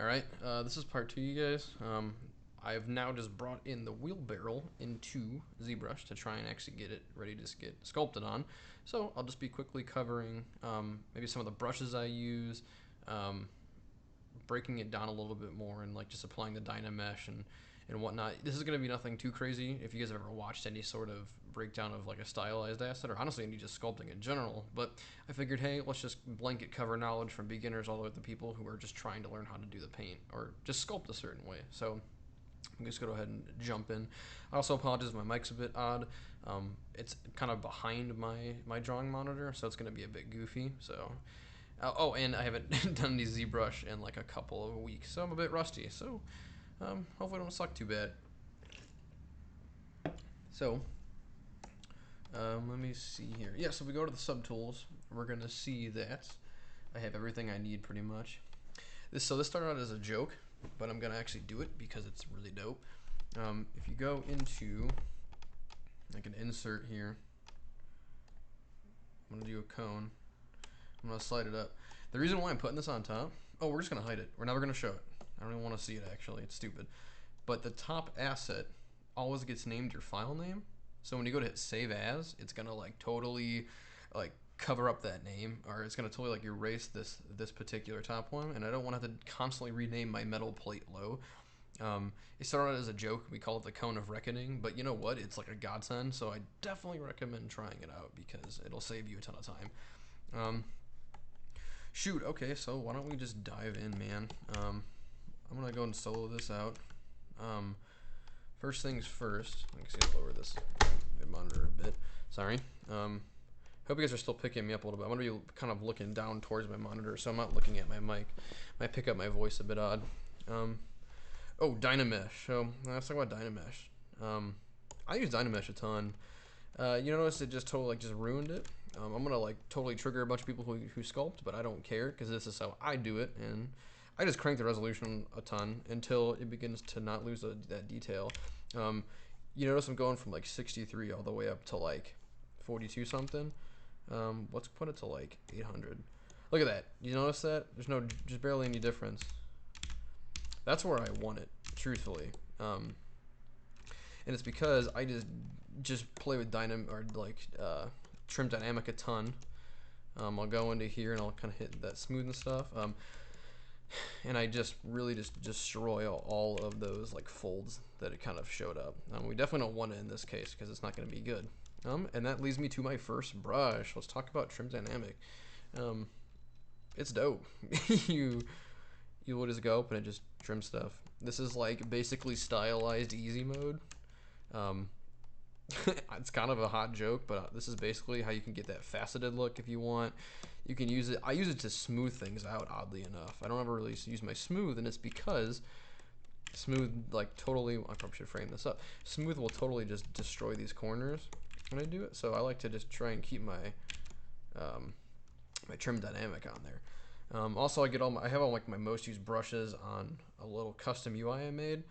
Alright, this is part 2, you guys. I've now just brought in the wheelbarrow into ZBrush to try and actually get it ready to get sculpted on. So I'll just be quickly covering maybe some of the brushes I use, breaking it down a little bit more, and like just applying the Dynamesh and whatnot. This is going to be nothing too crazy. If you guys have ever watched any sort of breakdown of like a stylized asset, or honestly any just sculpting in general, but I figured, hey, let's just blanket cover knowledge from beginners all the way to people who are just trying to learn how to do the paint or just sculpt a certain way. So I'm just go ahead and jump in. I also apologize, my mic's a bit odd. It's kind of behind my drawing monitor, so it's going to be a bit goofy. So oh, and I haven't done any ZBrush in like a couple of weeks, so I'm a bit rusty. So hopefully it don't suck too bad. So let me see here. Yeah, so if we go to the subtools, we're gonna see that I have everything I need pretty much. This started out as a joke, but I'm gonna actually do it because it's really dope. If you go into like an insert here, I'm gonna do a cone. I'm gonna slide it up. The reason why I'm putting this on top, oh, we're just gonna hide it. We're never gonna show it. I don't even want to see it actually. It's stupid. But the top asset always gets named your file name. So when you go to hit save as, it's gonna like totally like cover up that name, or it's gonna totally like erase this particular top one. And I don't want to have to constantly rename my metal plate low. It started out as a joke. We call it the Cone of Reckoning, but you know what? It's like a godsend. So I definitely recommend trying it out because it'll save you a ton of time. Shoot, okay, so why don't we just dive in, man? I'm gonna go and solo this out. First things first, I can see I'll lower this monitor a bit. Sorry. Hope you guys are still picking me up a little bit. I'm gonna be kind of looking down towards my monitor, so I'm not looking at my mic. Might pick up my voice a bit odd. Oh, Dynamesh. So let's talk about Dynamesh. I use Dynamesh a ton. You notice it just totally just ruined it. I'm gonna like totally trigger a bunch of people who sculpt, but I don't care because this is how I do it, and I just crank the resolution a ton until it begins to not lose that detail. You notice I'm going from like 63 all the way up to like 42 something. Let's put it to like 800. Look at that. You notice that? There's just barely any difference. That's where I want it, truthfully. And it's because I just play with trim dynamic a ton. I'll go into here and I'll kind of hit that smooth and stuff. And I just really just destroy all of those like folds that it kind of showed up. We definitely don't want it in this case because it's not going to be good. And that leads me to my first brush. Let's talk about trim dynamic. It's dope. you will just go up and it just trim stuff. This is like basically stylized easy mode. It's kind of a hot joke, but this is basically how you can get that faceted look if you want. You can use it. I use it to smooth things out, oddly enough. I don't ever really use my smooth, and it's because smooth, like totally, I probably should frame this up. Smooth will totally just destroy these corners when I do it. So I like to just try and keep my my trim dynamic on there. Also, I have all like my most used brushes on a little custom UI I made.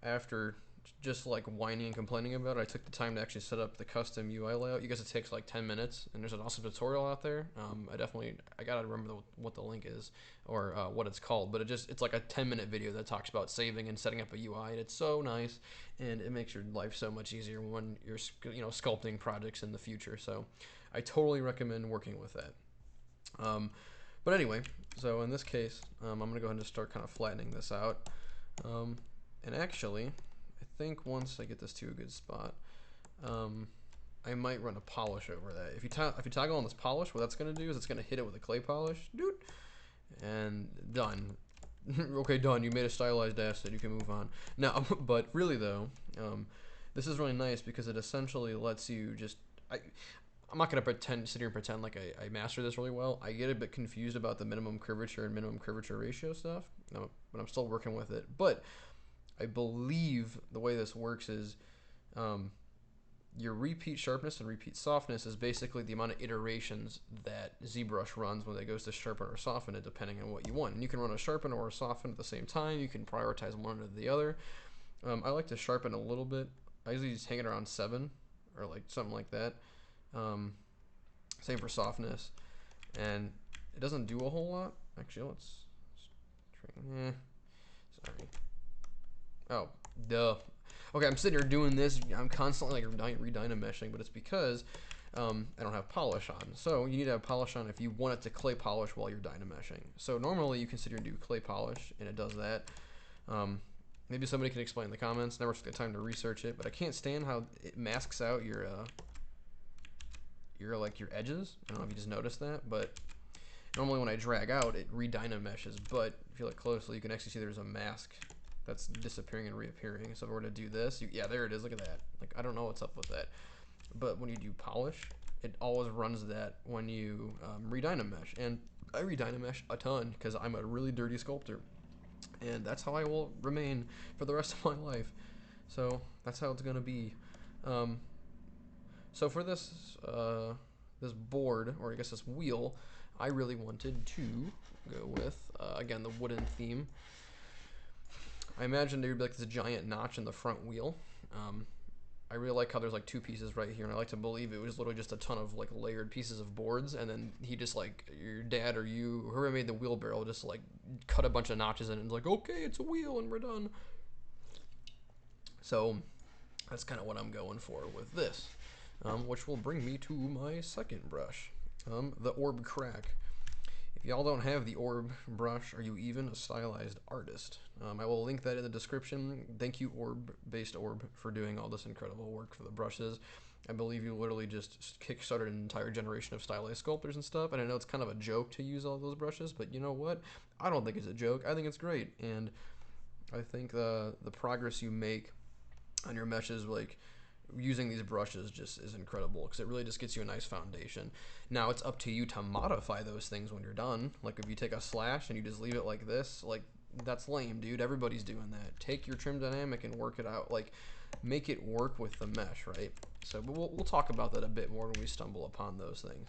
After just like whining and complaining about it, I took the time to actually set up the custom UI layout. You guys, it takes like 10 minutes, and there's an awesome tutorial out there. I gotta remember what the link is or what it's called, but it's like a 10-minute video that talks about saving and setting up a UI, and it's so nice, and it makes your life so much easier when you're sculpting projects in the future. So I totally recommend working with that. But anyway, so in this case, I'm gonna go ahead and just start kind of flattening this out, and actually, I think once I get this to a good spot, I might run a polish over that. If you toggle on this polish, what that's gonna do is it's gonna hit it with a clay polish, dude, and done. Okay, done. You made a stylized asset. You can move on. No, but really though, this is really nice because it essentially lets you just. I'm not gonna sit here and pretend like I master this really well. I get a bit confused about the minimum curvature and minimum curvature ratio stuff, but I'm still working with it. But I believe the way this works is your repeat sharpness and repeat softness is basically the amount of iterations that ZBrush runs when it goes to sharpen or soften it, depending on what you want. And you can run a sharpen or a soften at the same time. You can prioritize one or the other. I like to sharpen a little bit. I usually just hang it around 7 or like something like that. Same for softness. And it doesn't do a whole lot. Actually, let's try. Oh, duh. Okay, I'm sitting here doing this. I'm constantly like re-dynameshing, but it's because I don't have polish on. So you need to have polish on if you want it to clay polish while you're dynameshing. So normally you can sit here and do clay polish, and it does that. Maybe somebody can explain in the comments. Never took the time to research it, but I can't stand how it masks out your edges. I don't know if you just noticed that, but normally when I drag out, it re-dynameshes. But if you look closely, you can actually see there's a mask that's disappearing and reappearing. So if we're to do this, yeah, there it is. Look at that. Like, I don't know what's up with that. But when you do polish, it always runs that when you re-dynamesh. And I re-dynamesh a ton because I'm a really dirty sculptor. And that's how I will remain for the rest of my life. So that's how it's going to be. So for this this board, or I guess this wheel, I really wanted to go with, again, the wooden theme. I imagined there would be like this giant notch in the front wheel. I really like how there's like two pieces right here, and I like to believe it was literally just a ton of like layered pieces of boards, and then he just like, your dad or you, whoever made the wheelbarrow, just like cut a bunch of notches in it and like, okay, it's a wheel and we're done. So that's kind of what I'm going for with this, which will bring me to my second brush, the Orb Crack. If y'all don't have the Orb brush, are you even a stylized artist? I will link that in the description. Thank you, Orb-based Orb, for doing all this incredible work for the brushes. I believe you literally just kickstarted an entire generation of stylized sculptors and stuff, and I know it's kind of a joke to use all those brushes, but you know what? I don't think it's a joke. I think it's great, and I think the progress you make on your meshes, like using these brushes, just is incredible because it really just gets you a nice foundation. Now it's up to you to modify those things when you're done. Like if you take a slash and you just leave it like this, like that's lame, dude. Everybody's doing that. Take your trim dynamic and work it out. Like make it work with the mesh, right? So but we'll talk about that a bit more when we stumble upon those things.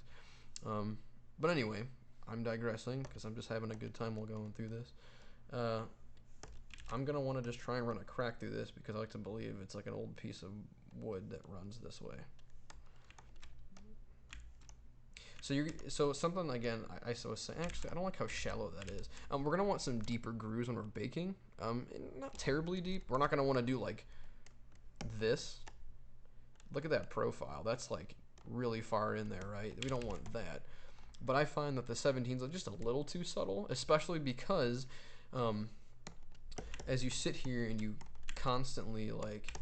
But anyway, I'm digressing because I'm just having a good time while going through this. I'm gonna want to just try and run a crack through this because I like to believe it's like an old piece of wood that runs this way. So something again, I was saying, actually I don't like how shallow that is. We're gonna want some deeper grooves when we're baking. Not terribly deep. We're not gonna want to do like this. Look at that profile. That's like really far in there, right? We don't want that. But I find that the 17s are just a little too subtle, especially because as you sit here and you constantly like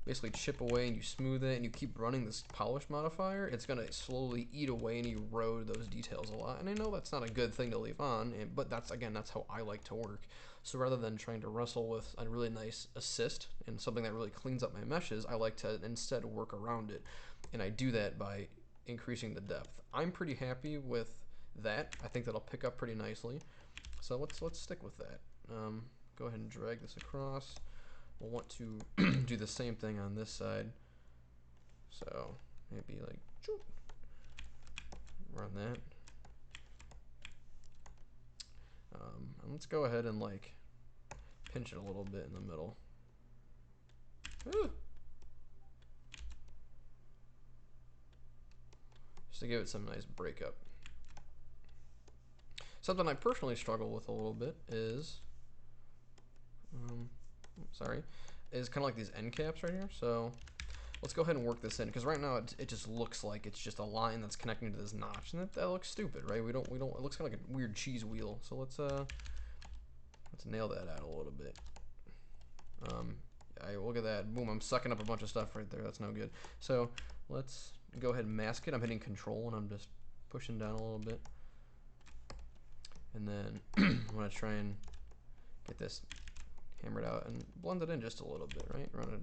basically chip away and you smooth it and you keep running this polish modifier, it's going to slowly eat away and erode those details a lot. And I know that's not a good thing to leave on, but that's how I like to work. So rather than trying to wrestle with a really nice assist and something that really cleans up my meshes, I like to instead work around it. And I do that by increasing the depth. I'm pretty happy with that. I think that'll pick up pretty nicely. So let's stick with that. Go ahead and drag this across. We'll want to do the same thing on this side. So maybe like run that. And let's go ahead and like pinch it a little bit in the middle. Ooh. Just to give it some nice breakup. Something I personally struggle with a little bit is is kind of like these end caps right here. So let's go ahead and work this in because right now it just looks like it's just a line that's connecting to this notch, and that looks stupid, right? We don't. It looks kind of like a weird cheese wheel. So let's nail that out a little bit. Look at that. Boom! I'm sucking up a bunch of stuff right there. That's no good. So let's go ahead and mask it. I'm hitting Control and I'm just pushing down a little bit, and then I'm gonna try and get this hammered out and blend it in just a little bit, right? Run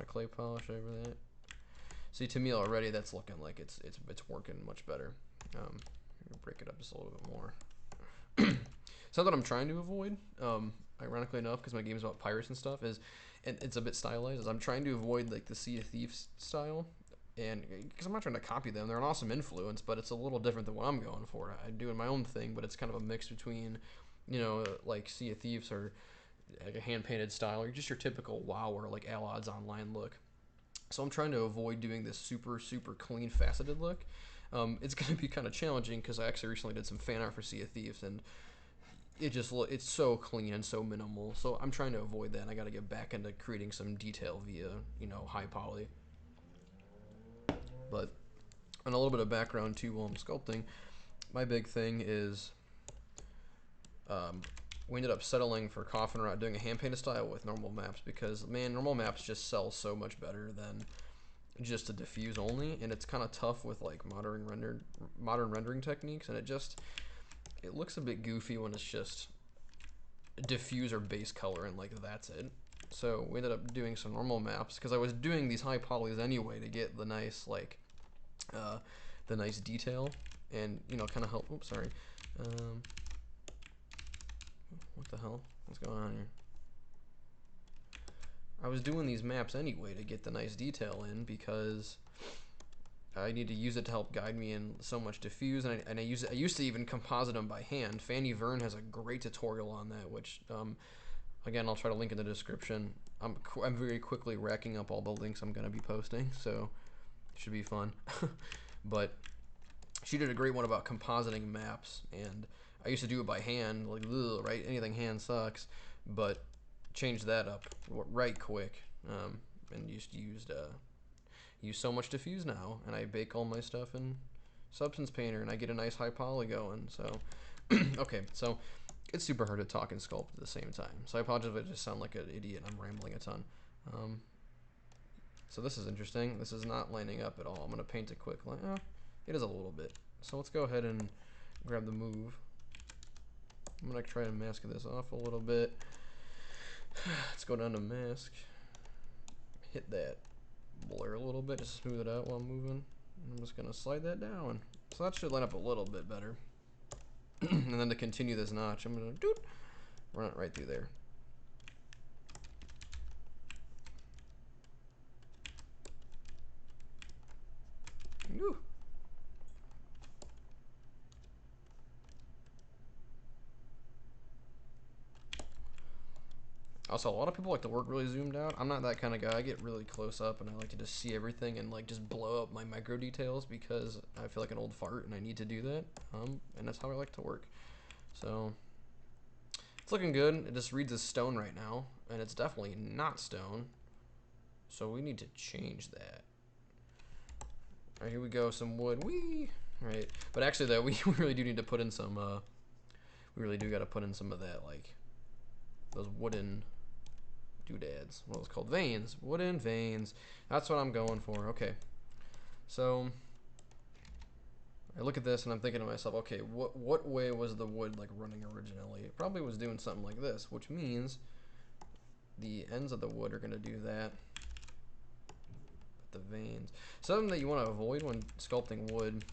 a clay polish over that. See, to me already, that's looking like it's working much better. Break it up just a little bit more. Something I'm trying to avoid, ironically enough, because my game's about pirates and stuff, and it's a bit stylized, is I'm trying to avoid like the Sea of Thieves style, and because I'm not trying to copy them, they're an awesome influence, but it's a little different than what I'm going for. I'm doing my own thing, but it's kind of a mix between, like Sea of Thieves or like a hand-painted style, or just your typical WoW or like Alod's online look. So I'm trying to avoid doing this super clean faceted look. It's going to be kind of challenging because I actually recently did some fan art for Sea of Thieves, and it's so clean and so minimal. So I'm trying to avoid that, and I got to get back into creating some detail via, you know, high poly. But and a little bit of background too while I'm sculpting. My big thing is we ended up settling for Coffin Rod doing a hand painted style with normal maps because, man, normal maps just sell so much better than just a diffuse only, and it's kind of tough with like modern rendering techniques, and it looks a bit goofy when it's just diffuse or base color and like that's it. So we ended up doing some normal maps because I was doing these high polys anyway to get the nice like the nice detail and, you know, kind of help. Oops, sorry. What the hell? What's going on here? I was doing these maps anyway to get the nice detail in because I need to use it to help guide me in so much diffuse, and I used to even composite them by hand. Fanny Vergne has a great tutorial on that, which again, I'll try to link in the description. I'm very quickly racking up all the links I'm going to be posting, so it should be fun. But she did a great one about compositing maps, and I used to do it by hand, like, ugh, right? Anything hand sucks, but changed that up right quick, and use so much diffuse now, and I bake all my stuff in Substance Painter, and I get a nice high poly going. So, okay, so it's super hard to talk and sculpt at the same time. So I apologize if I just sound like an idiot and I'm rambling a ton. So this is interesting. This is not lining up at all. I'm gonna paint it quick. It is a little bit. So let's go ahead and grab the move. I'm gonna try to mask this off a little bit. Let's go down to mask. Hit that blur a little bit, just smooth it out while I'm moving. I'm just gonna slide that down. So that should line up a little bit better. And then to continue this notch, I'm gonna run it right through there. Woo. Also, a lot of people like to work really zoomed out. I'm not that kind of guy. I get really close up and I like to just see everything and like just blow up my micro details because I feel like an old fart and I need to do that. And that's how I like to work. So it's looking good. It just reads as stone right now, and it's definitely not stone. So we need to change that. All right, here we go. Some wood. Whee! All right, but actually though, we really do need to put in some. We really do got to put in some of that, like those wooden doodads. What was called veins. Wooden veins. That's what I'm going for. Okay. So I look at this and I'm thinking to myself, okay, what way was the wood like running originally? It probably was doing something like this, which means the ends of the wood are going to do that. But the veins. Something that you want to avoid when sculpting wood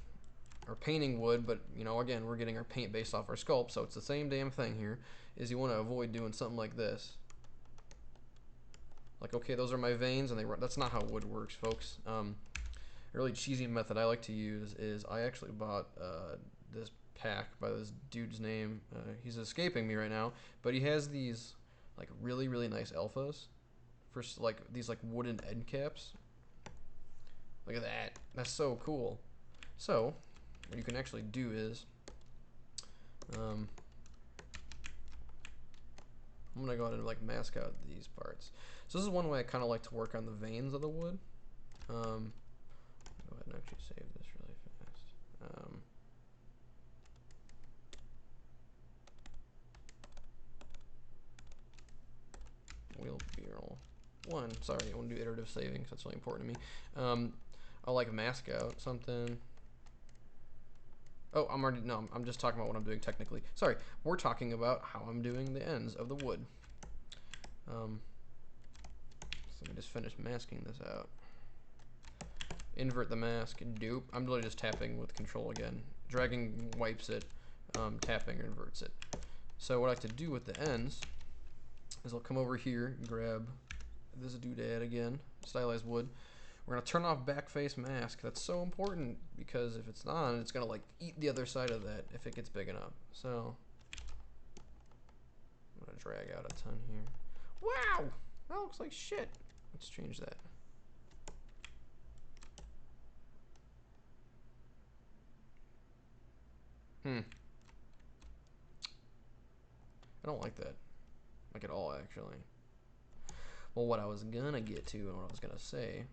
or painting wood, but you know, again, we're getting our paint based off our sculpt, so it's the same damn thing here, is you want to avoid doing something like this. Like, okay, those are my veins, and that's not how wood works, folks. A really cheesy method I like to use is I actually bought this pack by this dude's name. He's escaping me right now, but he has these like really nice alphas for like these like wooden end caps. Look at that. That's so cool. So what you can actually do is I'm gonna go ahead and like mask out these parts. So this is one way I kind of like to work on the veins of the wood. Go ahead and actually save this really fast. Wheel barrel 1. Sorry, I want to do iterative saving, so that's really important to me. I'll like mask out something. Oh, I'm just talking about what I'm doing technically. Sorry, we're talking about how I'm doing the ends of the wood. So let me just finish masking this out. Invert the mask, dupe. I'm literally just tapping with control again. Dragging wipes it, tapping inverts it. So what I like to do with the ends is I'll come over here, grab this doodad again, stylized wood. We're gonna turn off back face mask. That's so important because if it's on, it's gonna like eat the other side of that if it gets big enough. So I'm gonna drag out a ton here. Wow, that looks like shit. Let's change that. I don't like that, like at all, actually. Well, what I was gonna get to and what I was gonna say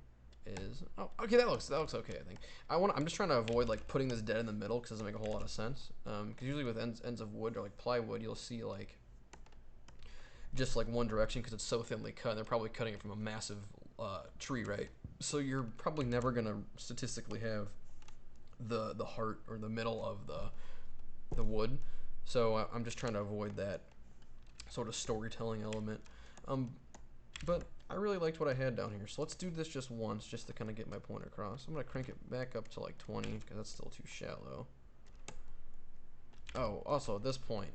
is, oh, okay, that looks okay. I think I'm just trying to avoid like putting this dead in the middle because it doesn't make a whole lot of sense. Because usually with ends of wood or like plywood, you'll see like just like one direction because it's so thinly cut. And they're probably cutting it from a massive tree, right? So you're probably never gonna statistically have the heart or the middle of the wood. So I'm just trying to avoid that sort of storytelling element. But I really liked what I had down here, so let's do this just once, just to kind of get my point across. I'm gonna crank it back up to like 20 because that's still too shallow. Oh, also at this point,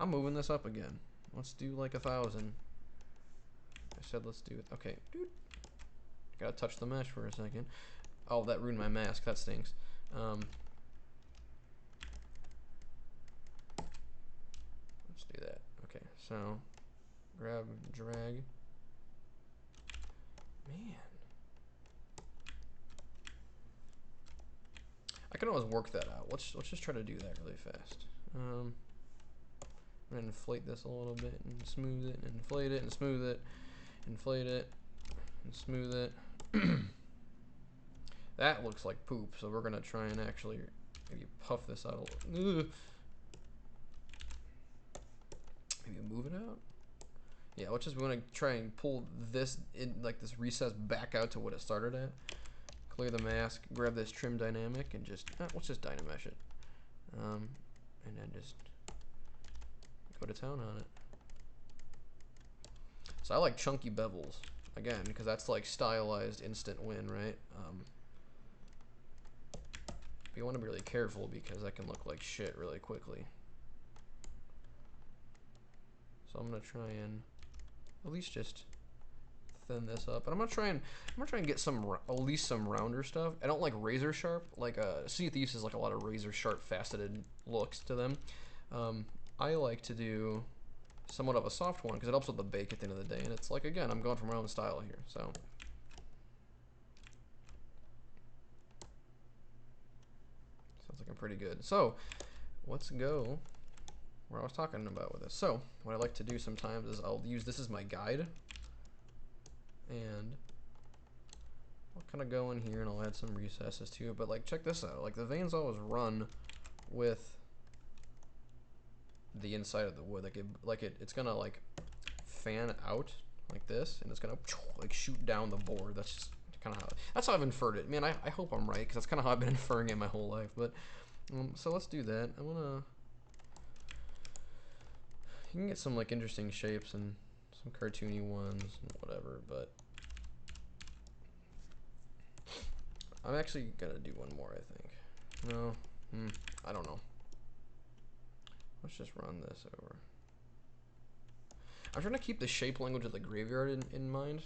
I'm moving this up again. Let's do like 1,000. I said let's do it. Okay, dude. Gotta touch the mesh for a second. Oh, that ruined my mask. That stinks. Let's do that. Okay, so grab, drag. Man. I can always work that out. Let's just try to do that really fast. I'm gonna inflate this a little bit and smooth it, and inflate it and smooth it, inflate it and smooth it. That looks like poop, so we're gonna try and actually maybe puff this out a little. Ugh. Maybe move it out. Yeah, let's just want to try and pull this in, like this recess back out to what it started at. Clear the mask, grab this trim dynamic, and just let's just dynamesh it, and then just go to town on it. So I like chunky bevels again because that's like stylized instant win, right? But you want to be really careful because that can look like shit really quickly. So I'm gonna try and at least just thin this up, and I'm gonna try and get some at least some rounder stuff. I don't like razor sharp. Like Sea of Thieves has like a lot of razor sharp faceted looks to them. I like to do somewhat of a soft one because it helps with the bake at the end of the day, and it's like, again, I'm going for my own style here, so sounds like I'm pretty good. So let's go where I was talking about with this. So what I like to do sometimes is I'll use this as my guide, and I'll kind of go in here and I'll add some recesses to it. But like, check this out, like the veins always run with the inside of the wood, it's gonna like fan out like this, and it's gonna like shoot down the board. That's just kind of that's how I've inferred it. Man, I hope I'm right because that's kind of how I've been inferring it my whole life. But so let's do that. You can get some like interesting shapes and some cartoony ones and whatever, but I'm actually gonna do one more, I think. No, I don't know. Let's just run this over. I'm trying to keep the shape language of the graveyard in mind.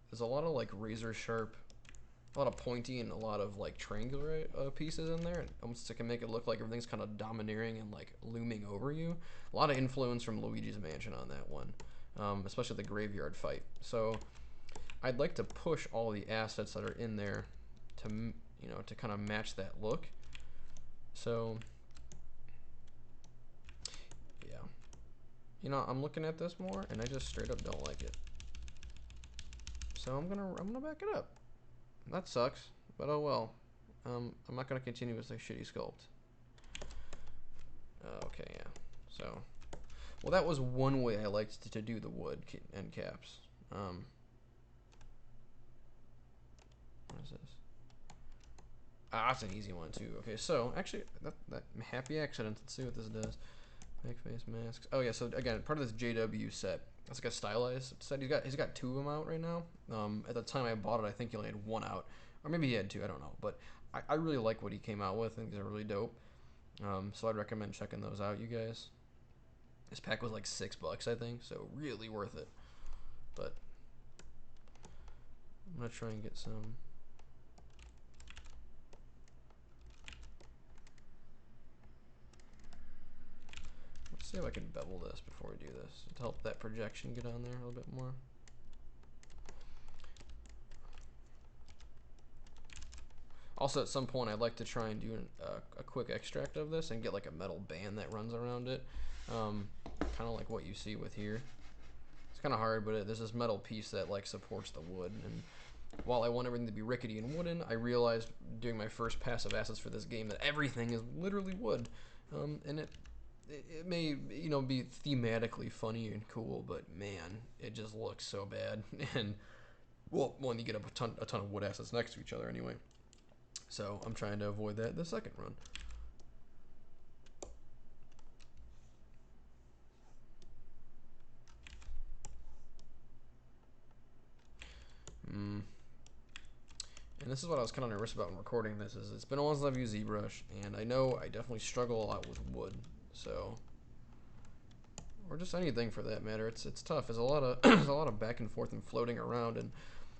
There's a lot of like razor sharp, a lot of pointy, and a lot of like triangular pieces in there. Almost to make it look like everything's kind of domineering and like looming over you. A lot of influence from Luigi's Mansion on that one, especially the graveyard fight. So I'd like to push all the assets that are in there to to kind of match that look. So yeah, I'm looking at this more, and I just straight up don't like it. So I'm gonna back it up. That sucks, but oh well. I'm not gonna continue with the shitty sculpt. Okay, yeah. So, well, that was one way I liked to do the wood end caps. What is this? That's an easy one too. Okay, so actually, that happy accident. Let's see what this does. Make face masks. Oh yeah, so again, part of this JW set. That's like a stylized set. He's got 2 of them out right now. At the time I bought it, I think he only had 1 out, or maybe he had 2. I don't know, but I really like what he came out with. I think they're really dope. So I'd recommend checking those out, you guys. This pack was like $6, I think, so really worth it. But I'm gonna try and get some. Let's see if I can bevel this before we do this to help that projection get on there a little bit more. Also, at some point, I'd like to try and do a quick extract of this and get like a metal band that runs around it. Kind of like what you see with here. It's kind of hard, but there's this metal piece that like supports the wood, and while I want everything to be rickety and wooden, I realized doing my first pass of assets for this game that everything is literally wood, and it may, you know, be thematically funny and cool, but man, it just looks so bad. And well, when you get a ton of wood assets next to each other anyway. So I'm trying to avoid that the second run. And this is what I was kind of nervous about when recording this, is it's been a while since I've used ZBrush, and I know I definitely struggle a lot with wood, so, or just anything for that matter. It's tough. There's a lot of there's a lot of back and forth and floating around, and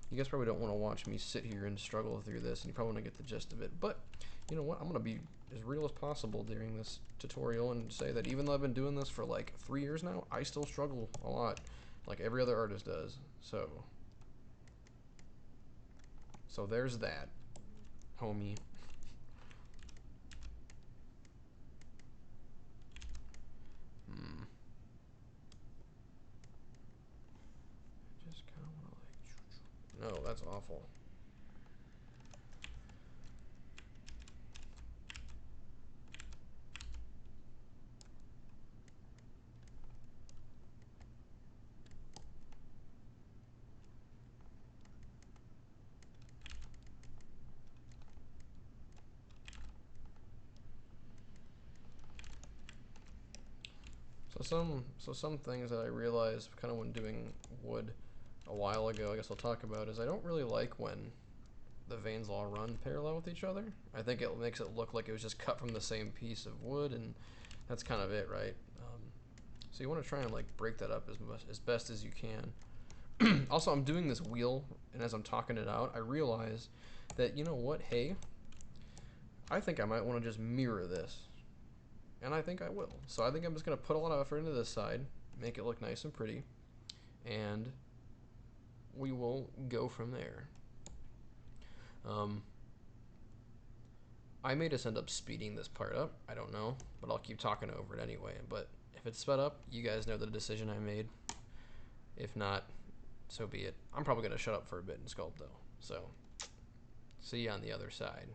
you guys probably don't want to watch me sit here and struggle through this, and you probably want to get the gist of it. But you know what? I'm gonna be as real as possible during this tutorial and say that even though I've been doing this for like 3 years now, I still struggle a lot, like every other artist does. So there's that, homie. Just kind of want to like. No, that's awful. So some things that I realized kind of when doing wood a while ago, I guess I'll talk about, is I don't really like when the veins all run parallel with each other. I think it makes it look like it was just cut from the same piece of wood, and that's kind of it, right? So you want to try and like break that up as best as you can. Also, I'm doing this wheel, and as I'm talking it out, I realize that, you know what, hey, I think I might want to just mirror this. And I think I will. So I think I'm just going to put a lot of effort into this side, make it look nice and pretty, and we will go from there. I may just end up speeding this part up. I don't know, but I'll keep talking over it anyway. But if it's sped up, you guys know the decision I made. If not, so be it. I'm probably going to shut up for a bit and sculpt, though. So see you on the other side.